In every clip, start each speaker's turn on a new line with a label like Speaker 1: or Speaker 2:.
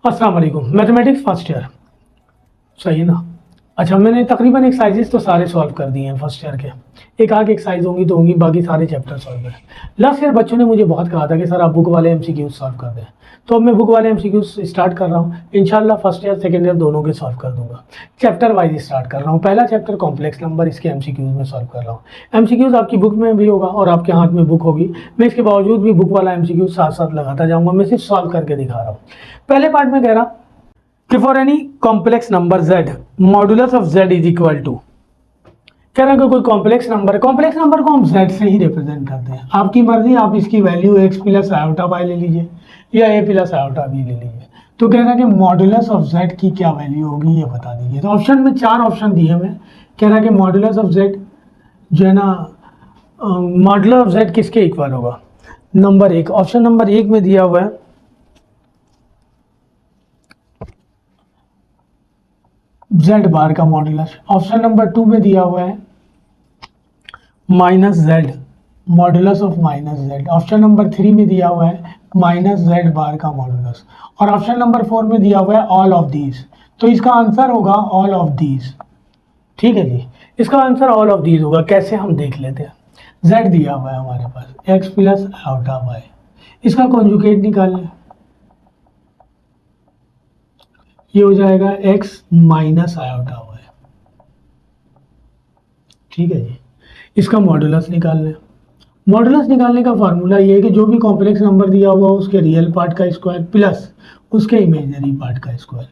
Speaker 1: अस्सलाम वालेकुम। Mathematics first year, सही है ना। अच्छा, मैंने तकरीबन एक्सरसाइजेस तो सारे सॉल्व कर दिए हैं फर्स्ट ईयर के। एक आध एक्सरसाइज होंगी तो होंगी, बाकी सारे चैप्टर सॉल्व है। लास्ट ईयर बच्चों ने मुझे बहुत कहा था कि सर आप बुक वाले एमसीक्यूज सॉल्व कर दें, तो अब मैं बुक वाले एमसीक्यूज स्टार्ट कर रहा हूँ। इंशाल्लाह फर्स्ट ईयर सेकेंड ईयर दोनों के सॉल्व कर दूंगा। चैप्टर वाइज स्टार्ट कर रहा हूँ। पहला चैप्टर कॉम्प्लेक्स नंबर, इसके एमसीक्यूज में सॉल्व कर रहा हूँ। एमसीक्यूज आपकी बुक में भी होगा और आपके हाथ में बुक होगी। मैं इसके बावजूद भी बुक वाला एमसीक्यूज साथ साथ लगाता जाऊँगा। मैं सिर्फ सॉल्व करके दिखा रहा हूँ। पहले पार्ट में कह रहा कि for any complex number z modulus of z is equal to, कह रहा है कि कोई कॉम्प्लेक्स नंबर है। कॉम्प्लेक्स नंबर को हम z से ही रिप्रेजेंट करते हैं। आपकी मर्जी, आप इसकी value x plus iota y ले लीजिए या a प्लस आयोटा b ले लीजिए। तो कह रहा है कि मॉडुलस ऑफ z की क्या वैल्यू होगी ये बता दीजिए। तो ऑप्शन में 4 ऑप्शन दिए हमें। कह रहा है कि मॉडुलस ऑफ z जो है ना, मॉडुलस ऑफ z किसके इक्वल होगा। नंबर 1, ऑप्शन नंबर 1 में दिया हुआ है z बार का मॉडुलस। ऑप्शन नंबर 2 में दिया हुआ है minus z, modulus of minus z। Option number 3 में दिया हुआ है माइनस z बार का मॉडुलस। और ऑप्शन नंबर 4 में दिया हुआ है ऑल ऑफ दीज। तो इसका आंसर होगा ऑल ऑफ दीज। ठीक है जी, इसका आंसर ऑल ऑफ दीज होगा। कैसे, हम देख लेते हैं। z दिया हुआ है हमारे पास x प्लस आयोटा y, इसका कॉन्जुगेट निकाल लें। ये हो जाएगा x माइनस आयोटा y। ठीक है जी, इसका मॉडुलस निकाल लें। मॉडुलस निकालने का फार्मूला ये है कि जो भी कॉम्प्लेक्स नंबर दिया हुआ उसके रियल पार्ट का स्क्वायर प्लस उसके इमेजिनरी पार्ट का स्क्वायर।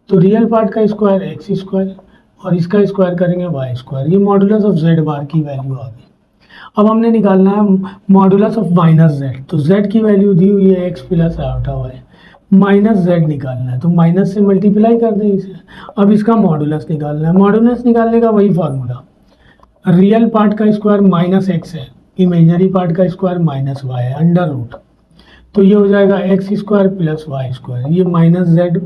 Speaker 1: तो रियल पार्ट का स्क्वायर एक्स स्क्वायर और इसका स्क्वायर करेंगे वाई स्क्वायर। ये मॉडुलस ऑफ जेड बार की वैल्यू आ गई। अब हमने निकालना है मॉडुलस ऑफ माइनस जेड। तो जेड की वैल्यू दी हुई है X plus iota Y, minus Z निकालना है तो माइनस से मल्टीप्लाई कर दें इसे। अब इसका मॉडुलस निकालना है। मॉडुलस निकालने का वही फार्मूला, रियल पार्ट का स्क्वायर माइनस एक्स है, इमेजिनरी पार्ट का स्क्वायर माइनस वाई है, अंडर रूट। तो ये हो जाएगा x square plus y square. ये माइनस जेड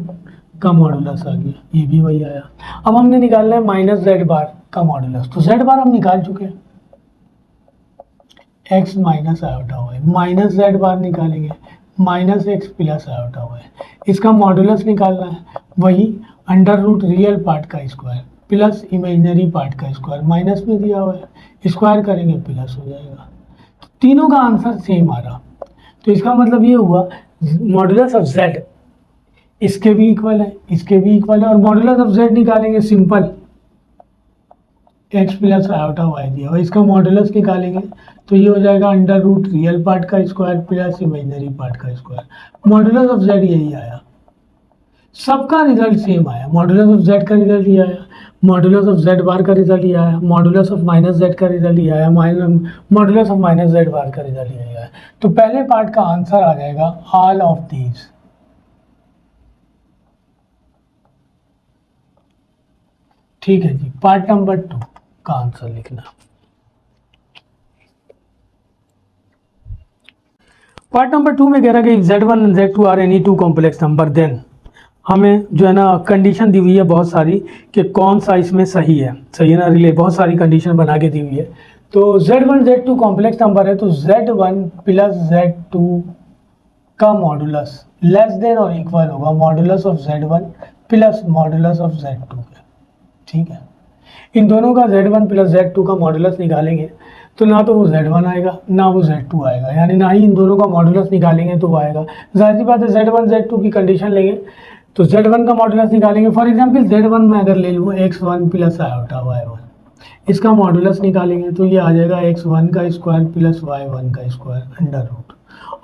Speaker 1: का मॉडुलस आ गया, ये भी वही आया। अब हमने निकालना है माइनस जेड बार का मॉडुलस। तो जेड बार हम निकाल चुके हैं, x minus iota Y. Minus Z बार निकालेंगे minus x plus iota y. इसका मॉडुलस निकालना है, वही अंडर रूट रियल पार्ट का स्क्वायर प्लस इमेजिनरी पार्ट का स्क्वायर। माइनस में दिया हुआ है, स्क्वायर करेंगे प्लस हो जाएगा। तो तीनों का आंसर सेम आ रहा। तो इसका मतलब ये हुआ मॉडुलस ऑफ जेड इसके भी इक्वल है, इसके भी इक्वल है। और मॉडुलस ऑफ जेड निकालेंगे simple, x plus iota y दिया और इसका मॉडुलस निकालेंगे तो ये हो जाएगा अंडर रूट रियल पार्ट का स्क्वायर प्लस इमेजिनरी पार्ट का स्क्वायर। मॉडुलस ऑफ जेड यही आया, सबका रिजल्ट सेम आया। मॉडुलस ऑफ जेड का रिजल्ट ये आया, मॉडुलस ऑफ जेड बार का रिजल्ट ये आया, मॉडुलस ऑफ माइनस जेड का रिजल्ट ये आया, मॉडुलस ऑफ माइनस जेड बार का रिजल्ट ये आया। तो पहले पार्ट का आंसर आ जाएगा ऑल ऑफ दीज। ठीक है जी, पार्ट नंबर 2 का आंसर लिखना। पार्ट नंबर 2 में कह रहा है कि z1 and z2 are any two complex number, then हमें जो है ना कंडीशन दी हुई है बहुत सारी कि कौन सा इसमें सही है। सही है ना, रिले बहुत सारी कंडीशन बना के दी हुई है। तो z1 z2 कॉम्प्लेक्स नंबर है तो z1 प्लस z2 का मॉडुलस लेस देन और इक्वल होगा modulus of z1 plus modulus of z2 का। ठीक है, इन दोनों का z1 प्लस z2 का मॉडुलस निकालेंगे तो ना तो वो z1 आएगा ना वो z2 आएगा, यानी ना ही इन दोनों का मॉडुलस निकालेंगे तो वो आएगा। जाहिर सी बात है, z1 z2 की कंडीशन लेंगे तो z1 का मॉडुलस निकालेंगे। फॉर एग्जांपल z1 में अगर ले लूँ x1 प्लस आयोटा y1, इसका मॉडुलस निकालेंगे तो ये आ जाएगा x1 का स्क्वायर प्लस y1 का स्क्वायर अंडर रूट।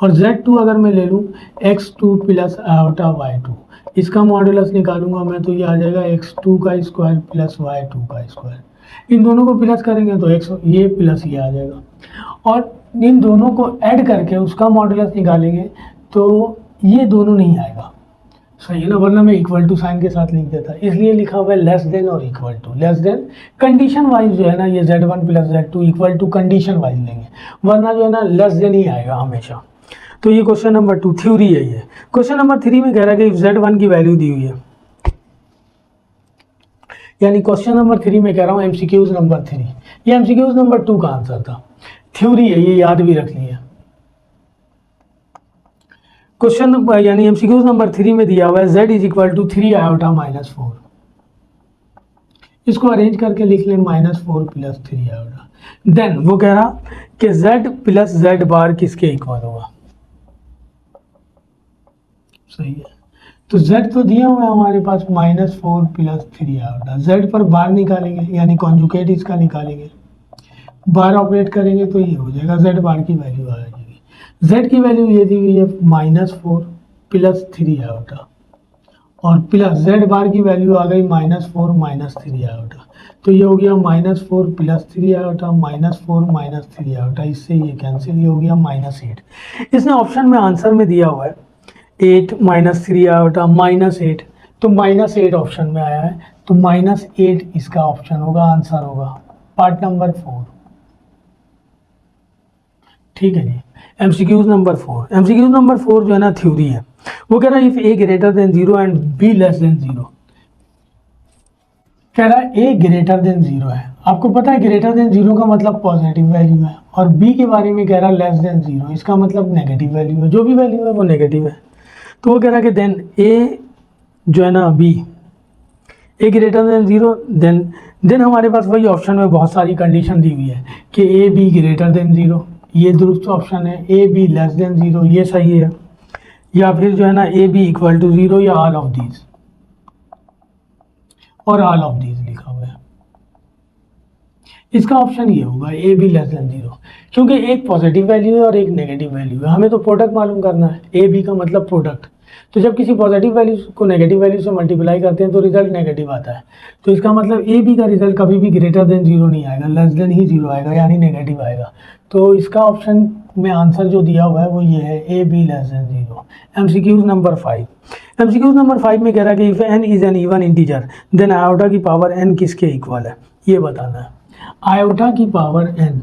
Speaker 1: और z2 अगर मैं ले लूँ x2 प्लस आयोटा y2, इसका मॉडुलस निकालूंगा मैं तो ये आ जाएगा x2 का स्क्वायर प्लस y2 का स्क्वायर। इन दोनों को प्लस करेंगे तो x ये प्लस ये आ जाएगा और इन दोनों को ऐड करके उसका मॉडुलस निकालेंगे तो ये दोनों नहीं आएगा। सही है ना, वरना मैं इक्वल टू साइन के साथ लिख देता। इसलिए लिखा हुआ है लेस देन और equal to. Less than condition wise जो है ना, ये z1 plus z2 equal to condition wise लेंगे, वरना जो है ना लेस देन ही आएगा हमेशा। तो ये क्वेश्चन नंबर 2 थ्योरी है। ये क्वेश्चन नंबर 3 में कह रहा है कि z1 की वैल्यू दी हुई है, यानी क्वेश्चन नंबर 3 में कह रहा हूँ एमसीक्यूज नंबर 3। ये एमसीक्यूज नंबर 2 का आंसर था, थ्योरी है, ये याद भी रखनी है। क्वेश्चन यानी एमसीक्यूज नंबर 3 में दिया हुआ है z is equal to 3 iota minus 4। इसको अरेंज करके लिख लें -4 प्लस 3 आयोटा। देन वो कह रहा कि z प्लस z बार किसके इक्वल होगा। सही है, तो z तो दिया हुआ है हमारे पास -4 प्लस 3 आयोटा। z पर बार निकालेंगे यानी कॉन्जुगेट इसका निकालेंगे, बार ऑपरेट करेंगे तो ये हो जाएगा, z बार की वैल्यू आ जाएगी। z की वैल्यू ये दी हुई है -4 प्लस 3 आयोटा और प्लस z बार की वैल्यू आ गई -4 माइनस 3 आयोटा। तो ये हो गया -4 प्लस 3 आयोटा -4 माइनस 3 आयोटा, इससे ये कैंसिल, ये हो गया -8। इसने ऑप्शन में आंसर में दिया हुआ है 8 माइनस 3 आयोटा -8, तो -8 ऑप्शन में आया है, तो -8 इसका ऑप्शन होगा, आंसर होगा पार्ट नंबर 4। ठीक है जी। एमसीक्यूज नंबर 4, एमसीक्यूज नंबर 4 जो है ना थ्योरी है। वो कह रहा है if A greater than 0 and B less than 0, कह रहा है ए ग्रेटर देन 0 है। आपको पता है ग्रेटर देन 0 का मतलब पॉजिटिव वैल्यू है, और बी के बारे में कह रहा है लेस देन 0, इसका मतलब नेगेटिव वैल्यू है, जो भी वैल्यू है वो नेगेटिव है। तो वो कह रहा है कि देन ए जो है ना बी ए ग्रेटर देन 0, देन हमारे पास वही ऑप्शन में बहुत सारी कंडीशन दी हुई है कि ए बी ग्रेटर देन 0, ये दुरुस्त ऑप्शन है। ए बी लेस देन 0 ये सही है, या फिर जो है ना ए बी इक्वल टू 0 या ऑल ऑफ दीज, और ऑल ऑफ दीज लिखा हुआ है। इसका ऑप्शन ये होगा ए बी लेस देन 0, क्योंकि एक पॉजिटिव वैल्यू है और एक नेगेटिव वैल्यू है, हमें तो प्रोडक्ट मालूम करना है। ए बी का मतलब प्रोडक्ट, तो जब किसी पॉजिटिव वैल्यू को नेगेटिव वैल्यू से मल्टीप्लाई करते हैं तो रिजल्ट नेगेटिव आता है। तो इसका मतलब ए बी का रिजल्ट कभी भी ग्रेटर देन 0 नहीं आएगा, लेस देन ही 0 आएगा, यानी नेगेटिव आएगा। तो इसका ऑप्शन में आंसर जो दिया हुआ है वो ये है a b less than 0। MCQs number 5, MCQs number 5 में कह रहा है कि if n is an even integer then iota की पावर एन किसके इक्वल है, ये बताना है। आयोटा की पावर एन,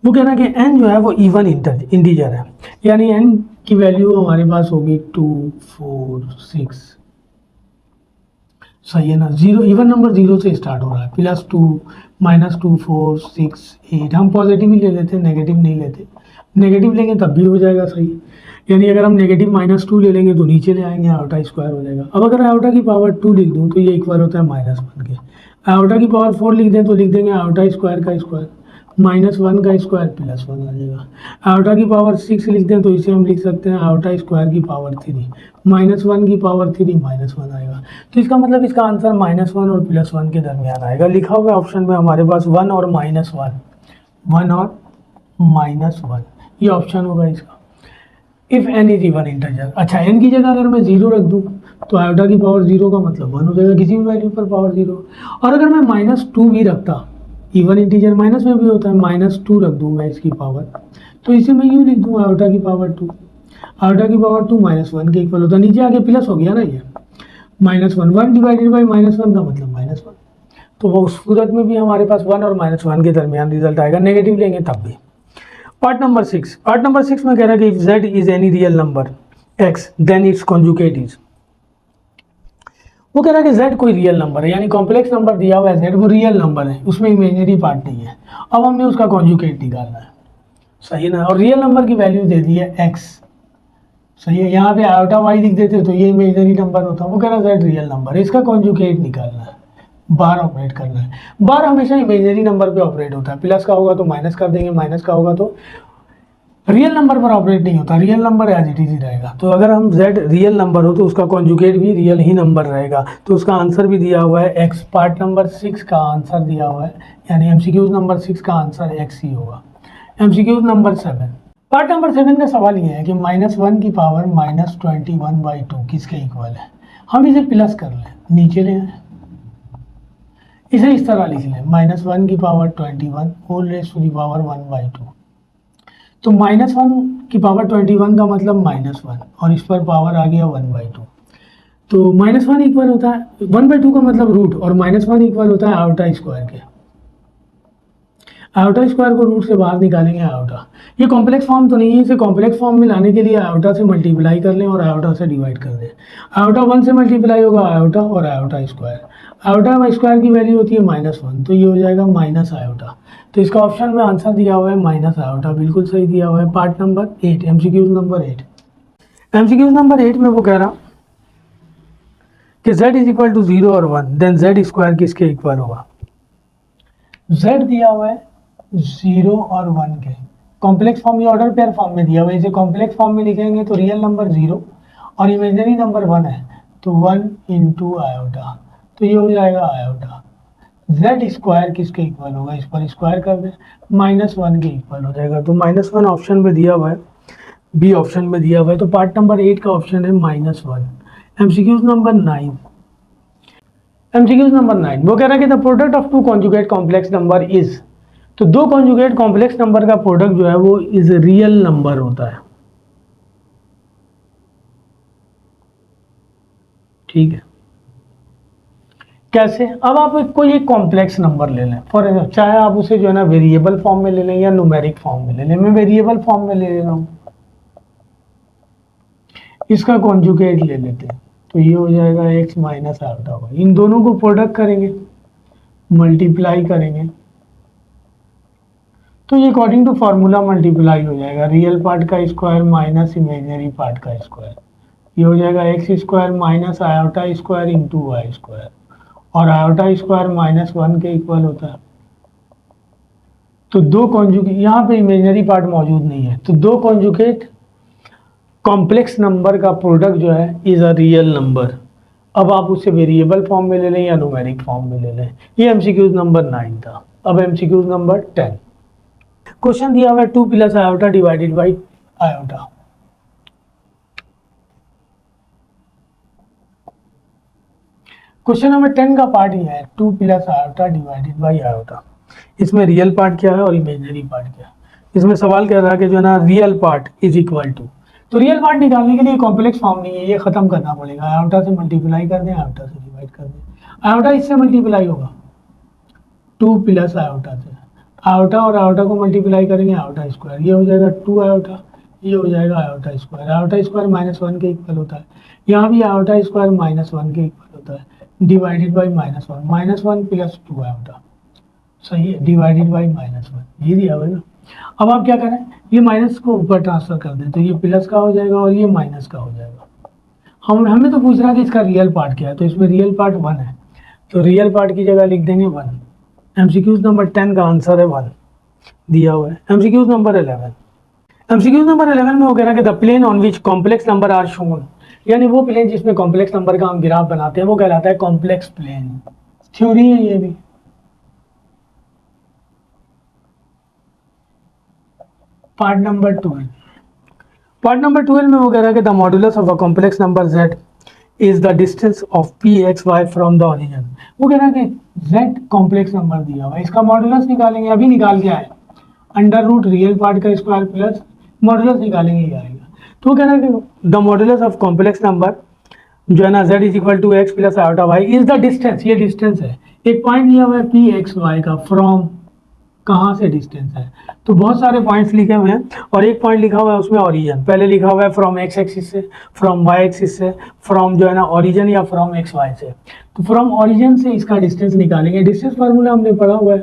Speaker 1: वो कह रहा है कि एन जो है वो इवन इंटीजर है, यानी एन की वैल्यू हमारे पास होगी 2 4 6, सही है ना। 0 इवन नंबर 0 से स्टार्ट हो रहा है, +2 -2 4 6 8, हम पॉजिटिव ही ले लेते हैं, नेगेटिव नहीं लेते। नेगेटिव लेंगे तब भी हो जाएगा सही, यानी अगर हम नेगेटिव -2 ले लेंगे तो नीचे ले आएंगे, आयोटा स्क्वायर हो जाएगा। अब अगर आयोटा की पावर 2 लिख दूँ तो ये इक्वल होता है -1 के। आयोटा की पावर 4 लिख दें तो लिख देंगे आयोटा स्क्वायर का स्क्वायर, -1 का स्क्वायर +1 आ जाएगा। आयोटा की पावर 6 लिख दें तो इसे हम लिख सकते हैं आयोटा स्क्वायर की पावर 3, -1 की पावर 3 -1 आएगा। तो इसका मतलब इसका आंसर -1 और +1 के दरमियान आएगा। लिखा हुआ ऑप्शन में हमारे पास 1 और -1, 1 और -1, ये ऑप्शन होगा इसका। If n is even integer, अच्छा एन की जगह अगर मैं 0 रख दूँ तो आयोटा की पावर 0 का मतलब 1 हो जाएगा, किसी भी वैल्यू पर पावर 0। और अगर मैं -2 भी रखता, इवन इंटीजर माइनस में भी होता है, -2 रख दूँ मैं इसकी पावर, तो इसे मैं यूँ लिख दूँ आयोटा की पावर 2, आयोटा की पावर 2 -1 के इक्वल होता है, नीचे आगे प्लस हो गया ना, ये -1 1 डिवाइडेड बाई -1 का मतलब -1। तो वो उस सूरत में भी हमारे पास 1 और -1 के दरमियान रिजल्ट आएगा, नेगेटिव लेंगे तब भी। पार्ट नंबर 6, पार्ट नंबर 6 में कह रहा है कि if z is any real number x then its conjugate is, वो कह रहा है कि z कोई रियल नंबर है, यानी कॉम्प्लेक्स नंबर दिया हुआ है z, वो रियल नंबर है, उसमें इमेजिनरी पार्ट नहीं है। अब हमने उसका कॉन्जुगेट निकालना है, सही है ना। और रियल नंबर की वैल्यू दे दी है x, सही है। यहाँ पे आयोटा y लिख देते तो ये इमेजिनरी नंबर होता, वो कह रहा है z रियल नंबर है, इसका कॉन्जुगेट निकालना है, बार ऑपरेट करना है। बार हमेशा इमेजिनरी नंबर पे ऑपरेट होता है, प्लस का होगा तो माइनस कर देंगे, माइनस का होगा तो, रियल नंबर पर ऑपरेट नहीं होता, real number as it is ही रहेगा। तो अगर हम z रियल नंबर हो तो उसका कॉन्जुगेट भी रियल ही नंबर रहेगा, तो उसका आंसर भी दिया हुआ है x। पार्ट नंबर 6 का आंसर दिया हुआ है, यानी एमसीक्यूज नंबर 6 का आंसर x ही होगा। एमसीक्यूज नंबर 7, पार्ट नंबर 7 का सवाल ये है कि -1 की पावर -21/2 किसके इक्वल है। हम इसे प्लस कर लें, नीचे ले आए, इसे इस तरह लिख लें, -1 की power 21 whole raise to the power 1/2। तो -1 की पावर 21 का मतलब -1 और इस पर पावर आ गया 1/2। तो -1 इक्वल होता है 1/2 का मतलब रूट, और -1 इक्वल होता है आयोटा स्क्वायर के। आयोटा स्क्वायर को रूट से बाहर निकालेंगे आयोटा। ये कॉम्प्लेक्स फॉर्म तो नहीं है, इसे कॉम्प्लेक्स फॉर्म में लाने के लिए आयोटा से मल्टीप्लाई कर लें और आयोटा से डिवाइड कर दें। आयोटा 1 से मल्टीप्लाई होगा आयोटा और आयोटा स्क्वायर। आयोटा स्क्वायर की वैल्यू होती है -1, तो ये हो जाएगा माइनस आयोटा। तो इसका ऑप्शन में आंसर दिया हुआ है माइनस आयोटा, बिल्कुल सही दिया हुआ है। Part number 8, MCQs number 8। MCQ number 8 में वो कह रहा कि z इज इक्वल टू 0 और 1, देन z स्क्वायर किसके इक्वल होगा। z दिया हुआ है 0 और 1 के, कॉम्प्लेक्स फॉर्म या ऑर्डर पेयर फॉर्म में दिया हुआ है। इसे कॉम्प्लेक्स फॉर्म में लिखेंगे तो रियल नंबर 0 और इमेजिनरी नंबर 1 है तो 1 इंटू आयोटा, तो ये हो जाएगा आयोटा। z स्क्वायर किसके इक्वल होगा, इस पर स्क्वायर कर दें, -1 के इक्वल हो जाएगा। तो -1 ऑप्शन में दिया हुआ है, बी ऑप्शन में दिया हुआ है, तो पार्ट नंबर 8 का ऑप्शन है -1। एमसीक्यूज नंबर 9, एमसीक्यूज नंबर 9 वो कह रहा है कि the product of two conjugate complex number is, तो दो कॉन्जुगेट कॉम्प्लेक्स नंबर का प्रोडक्ट जो है वो इज रियल नंबर होता है। ठीक है, कैसे, अब आप कोई एक कॉम्प्लेक्स नंबर ले लें, फॉर एग्जाम्पल चाहे आप उसे जो है ना वेरिएबल फॉर्म में ले लें या न्यूमेरिक फॉर्म में ले लें। मैं वेरिएबल फॉर्म में ले रहा हूँ, इसका कॉन्जुगेट ले लेते हैं तो ये हो जाएगा x माइनस आयोटा होगा। इन दोनों को प्रोडक्ट करेंगे, मल्टीप्लाई करेंगे तो ये अकॉर्डिंग टू फार्मूला मल्टीप्लाई हो जाएगा, रियल पार्ट का स्क्वायर माइनस इमेजिनरी पार्ट का स्क्वायर, ये हो जाएगा x square minus iota square into y square, और आयोटा स्क्वायर -1 के इक्वल होता है। तो दो कॉन्जुगेट, यहाँ पे इमेजिनरी पार्ट मौजूद नहीं है, तो दो कॉन्जुगेट कॉम्प्लेक्स नंबर का प्रोडक्ट जो है इज अ रियल नंबर। अब आप उसे वेरिएबल फॉर्म में ले लें या न्यूमेरिक फॉर्म में ले लें। ये एमसीक्यूज नंबर 9 था। अब एमसीक्यूज नंबर 10, क्वेश्चन दिया हुआ है 2 plus iota divided by iota. Question number 10 का पार्ट ये है 2 plus iota divided by iota. इसमें रियल पार्ट क्या है और इमेजिनरी पार्ट क्या है। इसमें सवाल कर रहा है कि जो है ना real part is equal to, तो रियल पार्ट निकालने के लिए कॉम्प्लेक्स फॉर्म नहीं है, ये खत्म करना पड़ेगा। आयोटा से मल्टीप्लाई कर दें, आयोटा से डिवाइड कर दें, आयोटा इससे मल्टीप्लाई होगा 2 प्लस आयोटा से, आयोटा और आयोटा को मल्टीप्लाई करेंगे आयोटा स्क्वायर, ये हो जाएगा 2 आयोटा, ये हो जाएगा आयोटा स्क्वायर। आयोटा स्क्वायर -1 के इक्वल होता है, यहाँ भी आयोटा स्क्वायर -1 के इक्वल होता है, डिवाइडेड बाई -1 प्लस 2 आयोटा, सही है, डिवाइडेड बाई -1, ये दिया हुआ है ना। अब आप क्या करें, ये माइनस को ऊपर ट्रांसफर कर दें तो ये प्लस का हो जाएगा और ये माइनस का हो जाएगा। हमें तो पूछ रहा है कि इसका रियल पार्ट क्या है, तो इसमें रियल पार्ट 1 है, तो रियल पार्ट की जगह लिख देंगे 1। एमसीक्यूज नंबर 10 का आंसर है 1 दिया हुआ है। एमसीक्यूज नंबर 11, एमसीक्यूज नंबर 11 में वो कह रहा है कि the plane on which complex number are shown, यानी वो प्लेन जिसमें कॉम्प्लेक्स नंबर का हम ग्राफ बनाते हैं वो कहलाता है कॉम्प्लेक्स प्लेन। थ्योरी है ये भी। पार्ट नंबर 12, पार्ट नंबर 12 में वो कह रहा है कि the modulus of a complex number z is the distance of P x y from the origin. वो कह रहा है कि z कॉम्प्लेक्स नंबर दिया हुआ है, इसका मॉडुलस निकालेंगे, अभी निकाल के आए, अंडर रूट रियल पार्ट का स्क्वायर प्लस मॉडुलस निकालेंगे, ये आएगा। तो वो कह रहा है कि the modulus of complex number जो है ना z is equal to x plus iota y is the distance, ये डिस्टेंस है, एक पॉइंट दिया हुआ है पी एक्स वाई का, फ्रॉम कहाँ से डिस्टेंस है, तो बहुत सारे पॉइंट्स लिखे हुए हैं और एक पॉइंट लिखा हुआ है उसमें ओरिजिन, पहले लिखा हुआ है फ्रॉम एक्स एक्सिस से, फ्रॉम वाई एक्सिस से, फ्रॉम जो है ना ओरिजिन या फ्रॉम एक्स वाई से। तो फ्रॉम ओरिजिन से इसका डिस्टेंस निकालेंगे। डिस्टेंस फार्मूला हमने पढ़ा हुआ है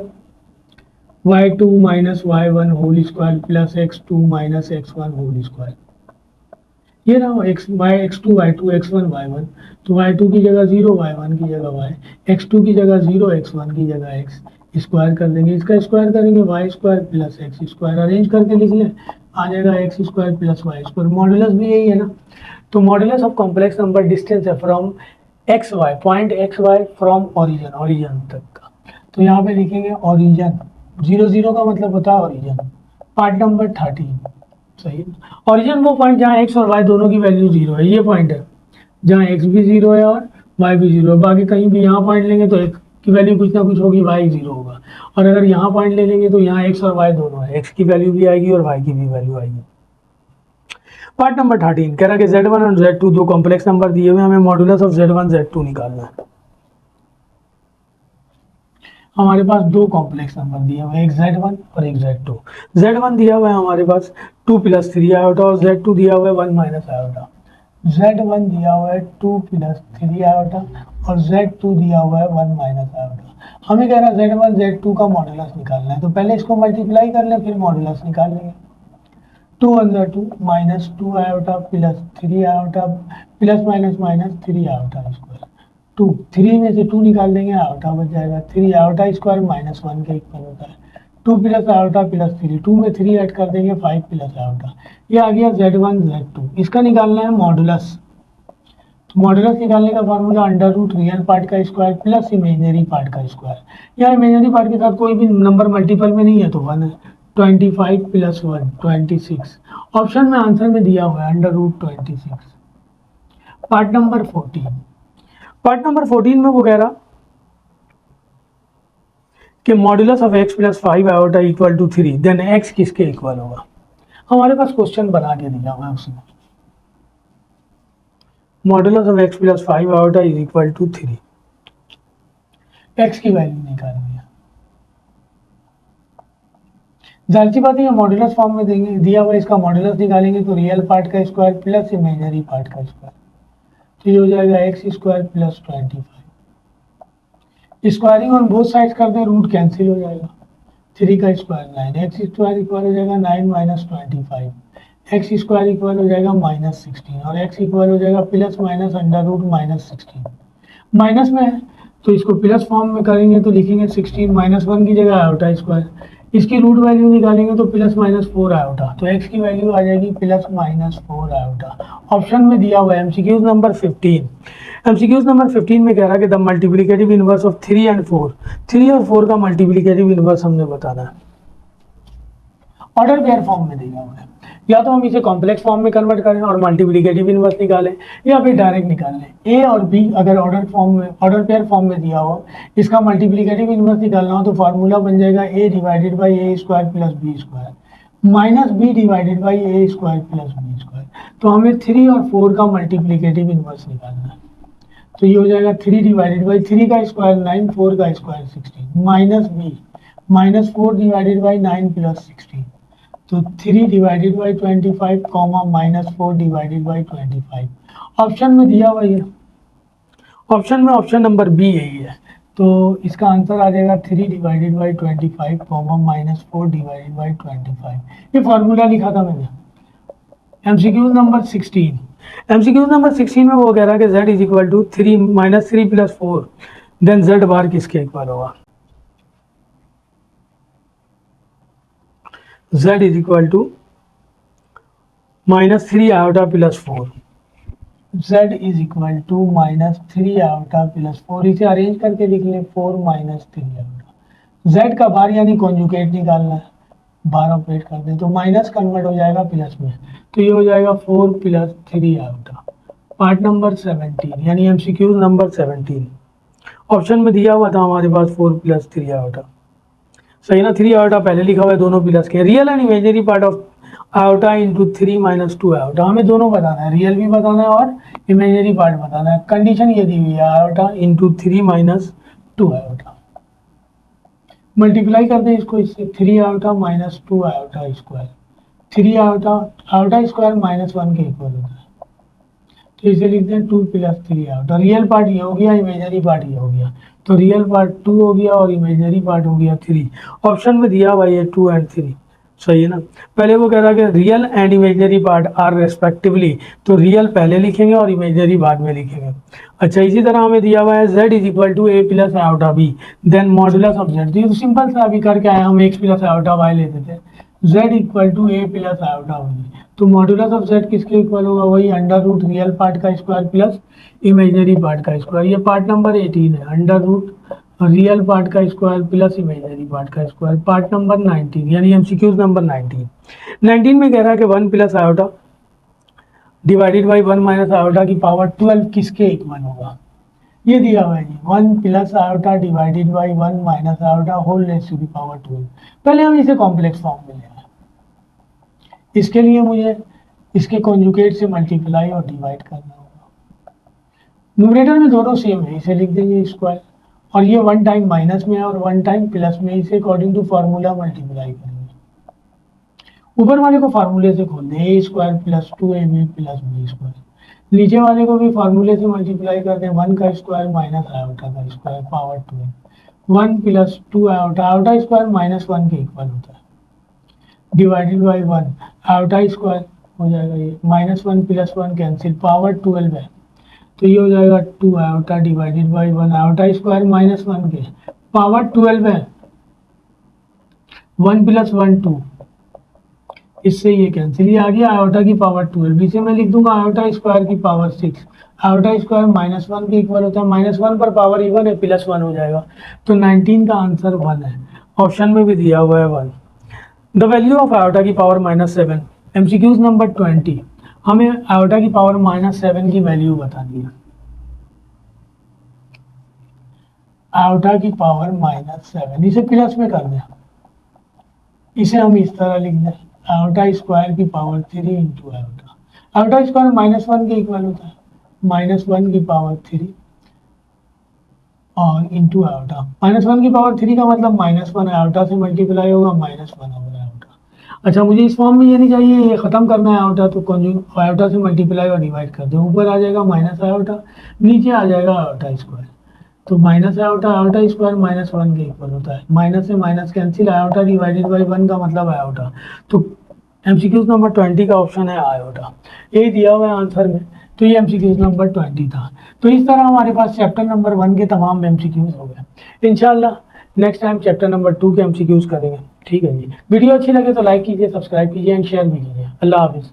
Speaker 1: y2 minus y1 whole square plus x2 minus x1 whole square, ये ना x2 y2 x1 y1, तो y2 की जगह 0, y1 की जगह y, x2 की जगह 0, x1 की जगह x, स्क्वायर कर देंगे, इसका स्क्वायर करेंगे Y square plus x square, arrange करके लिख लें, आ जाएगा x square plus y square. Modulus भी यही है ना, तो modulus of complex number distance है from x y, point x y from origin, origin तक का। तो यहाँ पे लिखेंगे ओरिजिन, 0 0 का मतलब होता है ओरिजिन। पार्ट नंबर 13, सही, ओरिजिन वो पॉइंट जहाँ एक्स और वाई दोनों की वैल्यू 0 है, ये पॉइंट है जहाँ एक्स भी 0 है और वाई भी 0 है। बाकी कहीं भी यहाँ पॉइंट लेंगे तो एक की वैल्यू कुछ ना कुछ होगी, वाई 0 होगा, और अगर यहाँ पॉइंट ले लेंगे तो यहाँ एक्स और वाई दोनों है, एक्स की वैल्यू भी आएगी और वाई की भी वैल्यू आएगी। पार्ट नंबर 13 कह रहा है कि z1 और z2 दो कॉम्प्लेक्स नंबर दिए हुए, हमें मॉडुलस ऑफ z1 z2 निकालना है। हमारे पास दो कॉम्प्लेक्स नंबर दिए हुए हैं, एक z1 और एक z2। z1 दिया हुआ है हमारे पास 2 प्लस 3 आयोटा और z2 दिया हुआ है 1 माइनस आयोटा। z1 दिया हुआ है 2 प्लस 3 आयोटा और z2 दिया हुआ है 1 माइनस आयोटा। हमें कह रहा है z1 z2 का मॉडुलस निकालना है, तो पहले इसको मल्टीप्लाई कर लें फिर मॉडुलस निकाल लेंगे। 2 अंदर 2 minus 2 iota plus 3 iota plus minus minus 3 iota square 2 3 में से 2 निकाल देंगे आयोटा बच जाएगा 3 आयोटा स्क्वायर माइनस 1 के इक्वल होता है 2 प्लस आयोटा प्लस 3 2 में 3 ऐड कर देंगे 5 प्लस आयोटा ये आ गया z1 z2 इसका निकालना है मॉडुलस मॉडुलस निकालने का formula under root real part का स्क्वायर प्लस इमेजिनरी पार्ट का स्क्वायर या इमेजिनरी पार्ट के साथ कोई भी नंबर मल्टीपल में नहीं है तो 1 है 25 प्लस 1 26 ऑप्शन में आंसर में दिया हुआ है अंडर रूट 26 पार्ट नंबर 14 में वो कह रहा कि modulus of x plus 5 iota equal to 3 then x किसके इक्वल होगा हमारे पास क्वेश्चन बना के दिया हुआ है उसने modulus of x plus 5 iota is equal to 3 x की वैल्यू निकालनी है जाहिर सी बात है मॉडुलस फॉर्म में देंगे दिया हुआ इसका मॉडुलस निकालेंगे तो रियल पार्ट का स्क्वायर प्लस इमेजिनरी पार्ट का स्क्वायर तो ये हो जाएगा x square plus 25 squaring on both sides कर दें रूट कैंसिल हो जाएगा 3 का स्क्वायर 9 x स्क्वायर इक्वल हो जाएगा 9 माइनस 25 x स्क्वायर इक्वल हो जाएगा माइनस 16 और x इक्वल हो जाएगा plus minus under root minus 16 minus में है तो इसको प्लस फॉर्म में करेंगे तो लिखेंगे 16 माइनस 1 की जगह आयोटा स्क्वायर इसकी रूट वैल्यू निकालेंगे तो प्लस माइनस 4 आयोटा तो x की वैल्यू आ जाएगी प्लस माइनस 4 आयोटा ऑप्शन में दिया हुआ है एमसीक्यूज नंबर 15 एमसीक्यूज नंबर 15 में कह रहा है कि the multiplicative inverse of 3 and 4 3 और 4 का मल्टीप्लिकेटिव इनवर्स हमने बताना है ऑर्डर पेयर फॉर्म में दिया हुआ है या तो हम इसे कॉम्प्लेक्स फॉर्म में कन्वर्ट करें और मल्टीप्लिकेटिव इनवर्स निकालें या फिर डायरेक्ट निकाल लें ए और बी अगर ऑर्डर पेयर फॉर्म में दिया हो इसका मल्टीप्लिकेटिव इनवर्स निकालना हो तो फार्मूला बन जाएगा A divided by A square plus B square minus B divided by A square plus B square तो हमें 3 और 4 का मल्टीप्लिकेटिव इनवर्स निकालना है तो ये हो जाएगा 3 डिवाइडेड बाई 3 का स्क्वायर 9 4 का square 16 minus b minus 4 divided by 9 plus 16 तो 3 divided by 25 comma minus 4 divided by 25 option में दिया हुआ है ऑप्शन में ऑप्शन नंबर बी यही है तो इसका आंसर आ जाएगा 3 divided by 25 comma minus 4 divided by 25 ये फार्मूला लिखा था मैंने एमसीक्यूज नंबर 16 एमसीक्यूज नंबर 16 में वो कह रहा है कि z is equal to 3 minus 3 plus 4 then z bar किसके इक्वल होगा z is equal to minus 3 iota plus 4 z is equal to minus 3 iota plus 4 इसे अरेंज करके लिख लें 4 माइनस 3 आयोटा z का बार यानी कॉन्जुगेट निकालना है बार ऑपरेट कर दें तो माइनस कन्वर्ट हो जाएगा प्लस में तो ये हो जाएगा 4 प्लस 3 आयोटा पार्ट नंबर 17 यानी एमसीक्यू नंबर 17 ऑप्शन में दिया हुआ था हमारे पास 4 प्लस 3 आयोटा सही ना 3 आयोटा पहले लिखा हुआ है दोनों प्लस के real and imaginary part of iota into 3 minus 2 iota हमें दोनों बताना है रियल भी बताना है और इमेजिनरी पार्ट बताना है कंडीशन ये दी हुई है iota into 3 minus 2 iota multiply कर दें इसको इससे 3 iota minus 2 iota square 3 iota square minus 1 के इक्वल होता है तो इसे लिखते हैं 2 प्लस 3 आयोटा रियल पार्ट ये हो गया इमेजिनरी पार्ट ये हो गया तो रियल पार्ट 2 हो गया और इमेजिनरी पार्ट हो गया 3 ऑप्शन में दिया हुआ ये 2 एंड 3 सही है ना पहले वो कह रहा है कि real and imaginary part are respectively तो रियल पहले लिखेंगे और इमेजिनरी बाद में लिखेंगे अच्छा इसी तरह हमें दिया हुआ है z is equal to a plus iota b then modulus of z तो सिंपल सा अभी करके आए हम x प्लस आयोटा y लेते थे z equal to a plus iota y तो मॉडुलस ऑफ z किसके इक्वल होगा वही अंडर रूट रियल पार्ट का स्क्वायर प्लस इमेजिनरी पार्ट का स्क्वायर ये पार्ट नंबर 18 है अंडर रूट रियल पार्ट का स्क्वायर प्लस इमेजिनरी पार्ट का स्क्वायर पार्ट नंबर 19 यानी एमसीक्यूज नंबर 19 में कह रहा है कि 1 plus iota divided by 1 minus iota की पावर 12 किसके इक्वल होगा ये दिया हुआ है जी 1 plus iota divided by 1 minus iota whole raise to the power 12 पहले हम इसे कॉम्प्लेक्स फॉर्म में ले आए इसके लिए मुझे इसके कॉन्जुगेट से मल्टीप्लाई और डिवाइड करना होगा न्यूमरेटर में दोनों सेम है इसे लिख देंगे स्क्वायर और ये 1 टाइम माइनस में है और 1 टाइम प्लस में इसे अकॉर्डिंग टू फार्मूला मल्टीप्लाई करेंगे ऊपर वाले को फार्मूले से खोल दें A square plus 2ab plus B square नीचे वाले को भी फार्मूले से मल्टीप्लाई कर दें 1 का स्क्वायर माइनस आयोटा का square power 2 1 plus 2 iota iota square minus 1 के इक्वल होता है डिवाइडेड बाई 1 आयोटा स्क्वायर हो जाएगा, ये -1 + 1 कैंसिल, पावर 12 है तो ये हो जाएगा 2 iota divided by 1 iota square -1 के पावर 12 है, 1 + 1 2, इससे ये कैंसिल, ये आ गया आयोटा की पावर 12, इसे मैं लिख दूंगा आयोटा स्क्वायर की पावर 6, आयोटा स्क्वायर -1 के इक्वल होता है, -1 पर पावर इवन है +1 हो जाएगा, तो 19 का आंसर 1 है, ऑप्शन में भी दिया हुआ है 1। द वैल्यू ऑफ आयोटा की पावर -7, एमसीक्यूज नंबर 20, हमें आयोटा की पावर -7 की वैल्यू बतानी है। आयोटा की पावर -7, इसे प्लस में कर दें, इसे हम इस तरह लिख दें आयोटा स्क्वायर की power 3 into iota, iota square -1 के इक्वल होता है, -1 की पावर 3 और इंटू आयोटा, -1 की पावर 3 का मतलब -1 आयोटा से मल्टीप्लाई होगा, -1 होगा आयोटा। अच्छा, मुझे इस फॉर्म में ये नहीं चाहिए, ये खत्म करना है आयोटा, तो कॉन्जुगेट आयोटा से मल्टीप्लाई और डिवाइड कर दो, ऊपर आ जाएगा माइनस आयोटा, नीचे आ जाएगा आयोटा स्क्वायर, तो माइनस आयोटा आयोटा स्क्वायर -1 के इक्वल होता है, माइनस से minus cancel, iota divided by 1 का मतलब आयोटा, तो एमसीक्यूज नंबर 20 का ऑप्शन है आयोटा, यही दिया हुआ है आंसर में, तो ये एमसीक्यूज नंबर 20 था। तो इस तरह हमारे पास चैप्टर नंबर 1 के तमाम एमसीक्यूज हो गए। इंशाल्लाह नेक्स्ट टाइम चैप्टर नंबर 2 के एमसीक्यूज करेंगे। ठीक है जी, वीडियो अच्छी लगे तो लाइक कीजिए, सब्सक्राइब कीजिए एंड शेयर भी कीजिए। अल्लाह हाफिज़।